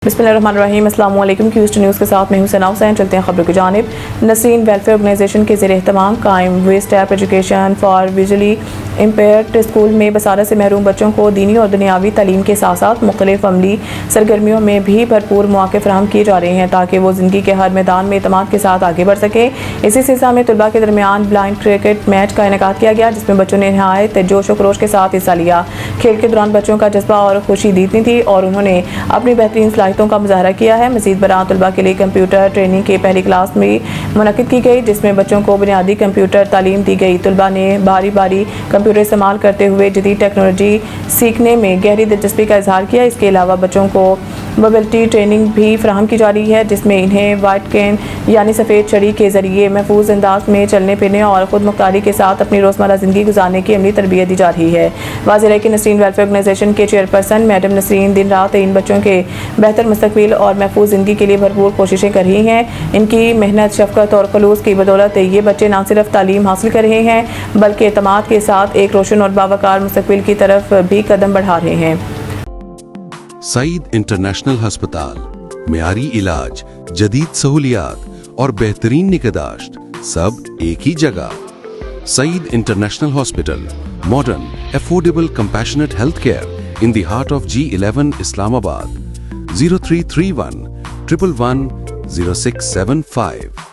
बिस्मिल्लाहिर्रहमानिर्रहीम। अस्सलाम वालेकुम। क्यूज न्यूज़ के साथ मैं हूं सना हुसैन। चलते हैं खबरों की जानिब। नसरीन वेलफेयर ऑर्गेनाइजेशन के ज़ेर एहतमाम कायम way step education for visually impaired school में बसारत से महरूम बच्चों को दीनी और दुनियावी तालीम के साथ साथ मुख्तलिफ अमली सरगर्मियों में भी भरपूर मौके फराहम किए जा रहे हैं ताकि वो ज़िंदगी के हर मैदान में एतमाद के साथ आगे बढ़ सके। इसी सिलसिले में तलबा के दरमियान ब्लाइंड क्रिकेट मैच का इनेकाद किया गया, जिसमें बच्चों ने नहायत जोश व खरोश के साथ हिस्सा लिया। खेल के दौरान बच्चों का जज्बा और खुशी जीतनी थी और उन्होंने अपनी बेहतरीन सलाहियतों का मुजाहरा किया है। मज़ीद बरां तलबा के लिए कंप्यूटर ट्रेनिंग की पहली क्लास में मुनक़िद की गई, जिसमें बच्चों को बुनियादी कंप्यूटर तालीम दी गई। तलबा ने बारी बारी कंप्यूटर इस्तेमाल करते हुए जदीद टेक्नोलॉजी सीखने में गहरी दिलचस्पी का इजहार किया। इसके अलावा बच्चों को मोबिलिटी ट्रेनिंग भी फराहम की जा रही है, जिसमें इन्हें वाइट कैन यानी सफ़ेद छड़ी के ज़रिए महफूज अंदाज में चलने फिरने और ख़ुद मुख्तारी के साथ अपनी रोज़मर्रा ज़िंदगी गुजारने की अमली तरबियत दी जा रही है। वाज़ेह है कि नसरीन वेलफेयर ऑर्गेनाइजेशन के चेयरपर्सन मैडम नसरीन दिन रात इन बच्चों के बेहतर मुस्तकबिल और महफूज ज़िंदगी के लिए भरपूर कोशिशें कर रही हैं। इनकी मेहनत, शफ़क़त और खलूस की बदौलत ये बच्चे न सिर्फ तालीम हासिल कर रहे हैं बल्कि एतमाद के साथ एक रोशन और बावकार मुस्तकबिल की तरफ भी कदम बढ़ा रहे हैं। सईद इंटरनेशनल हस्पताल, मेयारी इलाज, जदीद सहूलियात और बेहतरीन निगहदाश्त सब एक ही जगह। Saeed international hospital, modern, affordable, compassionate health care in the heart of G11 Islamabad. 0331 111 0675